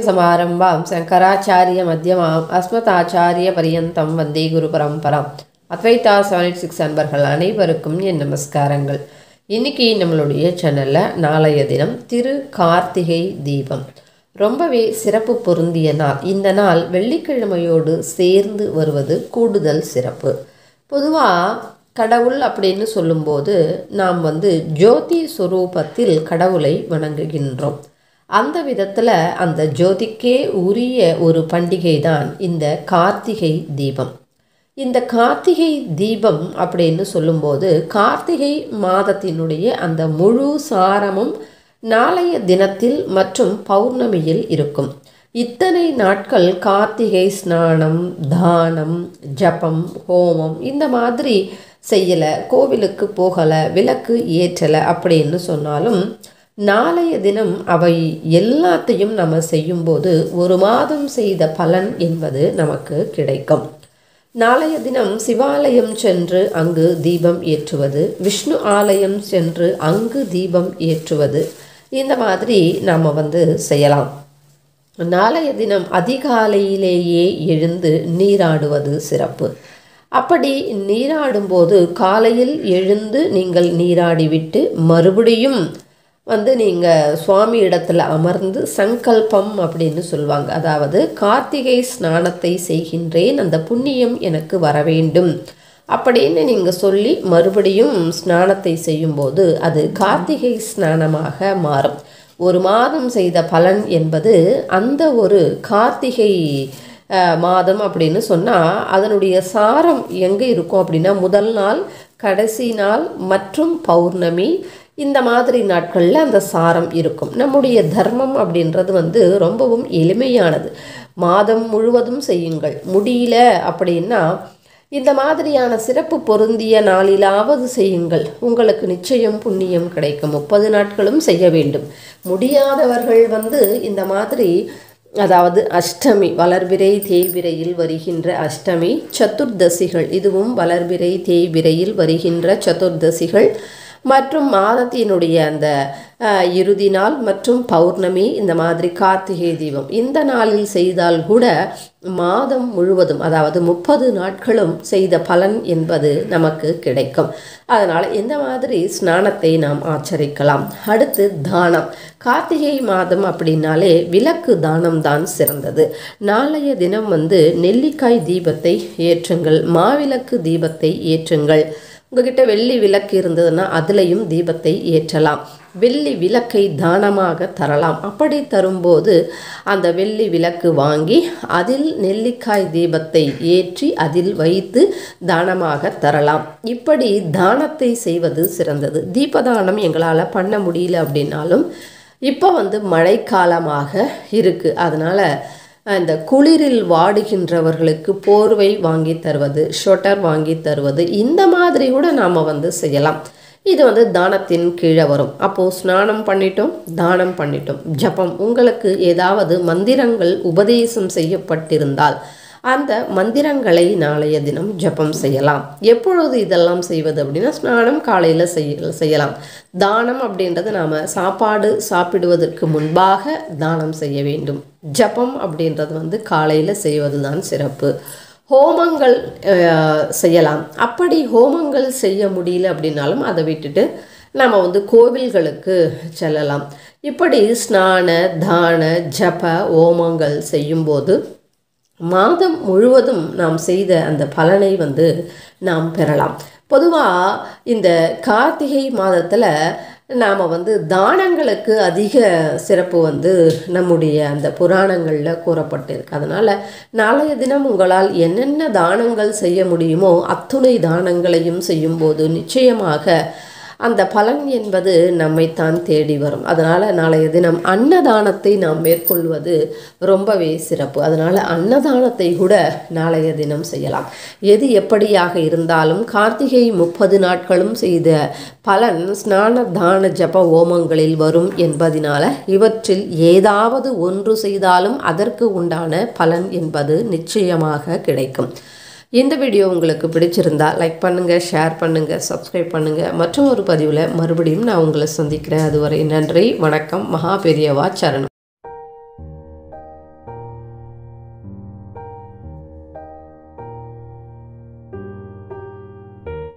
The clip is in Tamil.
சமாரம்பாம் சங்கராச்சாரிய மத்தியமாம் அஸ்மதாச்சாரிய பரியந்தம் வந்தே குரு பரம்பராம். அத்வைதா 786 அன்பர்கள் அனைவருக்கும் என் நமஸ்காரங்கள். இன்னைக்கு நம்மளுடைய சேனலில் நாளைய தினம் திரு கார்த்திகை தீபம் ரொம்பவே சிறப்பு பொருந்திய நாள். இந்த நாள் வெள்ளிக்கிழமையோடு சேர்ந்து வருவது கூடுதல் சிறப்பு. பொதுவாக கடவுள் அப்படின்னு சொல்லும்போது நாம் ஜோதி சுரூபத்தில் கடவுளை வணங்குகின்றோம். அந்த விதத்தில் அந்த ஜோதிக்கே உரிய ஒரு பண்டிகை தான் இந்த கார்த்திகை தீபம். இந்த கார்த்திகை தீபம் அப்படின்னு சொல்லும்போது கார்த்திகை மாதத்தினுடைய அந்த முழு சாரமும் நாளைய தினத்தில் மற்றும் பௌர்ணமியில் இருக்கும். இத்தனை நாட்கள் கார்த்திகை ஸ்நானம், தானம், ஜபம், ஹோமம் இந்த மாதிரி செய்யலை, கோவிலுக்கு போகலை, விளக்கு ஏற்றலை அப்படின்னு சொன்னாலும் நாளைய தினம் அவை எல்லாத்தையும் நம்ம செய்யும்போது ஒரு மாதம் செய்த பலன் என்பது நமக்கு கிடைக்கும். நாளைய தினம் சிவாலயம் சென்று அங்கு தீபம் ஏற்றுவது, விஷ்ணு ஆலயம் சென்று அங்கு தீபம் ஏற்றுவது, இந்த மாதிரி நாம் செய்யலாம். நாளைய தினம் அதிகாலையிலேயே எழுந்து நீராடுவது சிறப்பு. அப்படி நீராடும்போது காலையில் எழுந்து நீங்கள் நீராடிவிட்டு மறுபடியும் நீங்கள் சுவாமி இடத்துல அமர்ந்து சங்கல்பம் அப்படின்னு சொல்லுவாங்க. அதாவது கார்த்திகை ஸ்நானத்தை செய்கின்றேன், அந்த புண்ணியம் எனக்கு வர வேண்டும் அப்படின்னு நீங்கள் சொல்லி மறுபடியும் ஸ்நானத்தை செய்யும்போது அது கார்த்திகை ஸ்நானமாக மாறும். ஒரு மாதம் செய்த பலன் என்பது அந்த ஒரு கார்த்திகை மாதம் அப்படின்னு சொன்னால் அதனுடைய சாரம் எங்கே இருக்கும் அப்படின்னா முதல் நாள், கடைசி நாள் மற்றும் பௌர்ணமி, இந்த மாதிரி நாட்களில் அந்த சாரம் இருக்கும். நம்முடைய தர்மம் அப்படின்றது ரொம்பவும் எளிமையானது. மாதம் முழுவதும் செய்யுங்கள், முடியல அப்படின்னா இந்த மாதிரியான சிறப்பு பொருந்திய நாளிலாவது செய்யுங்கள், உங்களுக்கு நிச்சயம் புண்ணியம் கிடைக்கும். 30 நாட்களும் செய்ய வேண்டும். முடியாதவர்கள் இந்த மாதிரி, அதாவது அஷ்டமி, வளர்பிறை தேய்பிறையில் வருகின்ற அஷ்டமி, சதுர்தசிகள், இதுவும் வளர்பிறை தேய்பிறையில் வருகின்ற சதுர்தசிகள் மற்றும் மாதத்தினுடைய அந்த இறுதி நாள் மற்றும் பௌர்ணமி, இந்த மாதிரி கார்த்திகை தீபம் இந்த நாளில் செய்தால் கூட மாதம் முழுவதும், அதாவது 30 நாட்களும் செய்த பலன் என்பது நமக்கு கிடைக்கும். அதனால் இந்த மாதிரி ஸ்நானத்தை நாம் ஆச்சரிக்கலாம். அடுத்து தானம். கார்த்திகை மாதம் அப்படின்னாலே விளக்கு தானம் தான் சிறந்தது. நாளைய தினம் நெல்லிக்காய் தீபத்தை ஏற்றுங்கள், மாவிளக்கு தீபத்தை ஏற்றுங்கள். உங்ககிட்ட வெள்ளி விளக்கு இருந்ததுன்னா அதுலேயும் தீபத்தை ஏற்றலாம். வெள்ளி விளக்கை தானமாக தரலாம். அப்படி தரும்போது அந்த வெள்ளி விளக்கு வாங்கி அதில் நெல்லிக்காய் தீபத்தை ஏற்றி அதில் வைத்து தானமாக தரலாம். இப்படி தானத்தை செய்வது சிறந்தது. தீபதானம் எங்களால் பண்ண முடியல அப்படின்னாலும் இப்போ மழைக்காலமாக இருக்குது, அதனால் இந்த குளிரில் வாடுகின்றவர்களுக்கு போர்வை வாங்கி தருவது, ஷொட்டர் வாங்கி தருவது, இந்த மாதிரி கூட நாம் செய்யலாம். இது தானத்தின் கீழே வரும். அப்போது ஸ்நானம் பண்ணிட்டோம், தானம் பண்ணிட்டோம். ஜபம், உங்களுக்கு ஏதாவது மந்திரங்கள் உபதேசம் செய்யப்பட்டிருந்தால் அந்த மந்திரங்களை நாளைய தினம் ஜபம் செய்யலாம். எப்பொழுது இதெல்லாம் செய்வது அப்படின்னா ஸ்நானம் காலையில் செய்யலாம். தானம் அப்படின்றது நாம் சாப்பாடு சாப்பிடுவதற்கு முன்பாக தானம் செய்ய வேண்டும். ஜபம் அப்படின்றது காலையில் செய்வது தான் சிறப்பு. ஹோமங்கள் செய்யலாம். அப்படி ஹோமங்கள் செய்ய முடியல அப்படின்னாலும் அதை விட்டுட்டு நம்ம கோவில்களுக்கு செல்லலாம். இப்படி ஸ்நான, தான, ஜப, ஹோமங்கள் செய்யும்போது மாதம் முழுவதும் நாம் செய்த அந்த பலனை நாம் பெறலாம். பொதுவாக இந்த கார்த்திகை மாதத்தில் நாம் தானங்களுக்கு அதிக சிறப்பு நம்முடைய அந்த புராணங்களில் கூறப்பட்டிருக்கு. அதனால் நாளைய தினம் உங்களால் என்னென்ன தானங்கள் செய்ய முடியுமோ அத்துணை தானங்களையும் செய்யும்போது நிச்சயமாக அந்த பலன் என்பது நம்மைத்தான் தேடி வரும். அதனால் நாளைய தினம் அன்னதானத்தை நாம் மேற்கொள்வது ரொம்பவே சிறப்பு. அதனால் அன்னதானத்தை கூட நாளைய தினம் செய்யலாம். எது எப்படியாக இருந்தாலும் கார்த்திகை 30 நாட்களும் செய்த பலன் ஸ்நான, தான, ஜப, ஹோமங்களில் வரும் என்பதனால இவற்றில் ஏதாவது ஒன்று செய்தாலும் அதற்கு உண்டான பலன் என்பது நிச்சயமாக கிடைக்கும். இந்த வீடியோ உங்களுக்கு பிடிச்சிருந்தா லைக் பண்ணுங்கள், ஷேர் பண்ணுங்கள், சப்ஸ்கிரைப் பண்ணுங்கள். மற்றும் ஒரு பதிவில் மறுபடியும் நான் உங்களை சந்திக்கிறேன். அதுவரை நன்றி, வணக்கம். மகா பெரியவா சரணம்.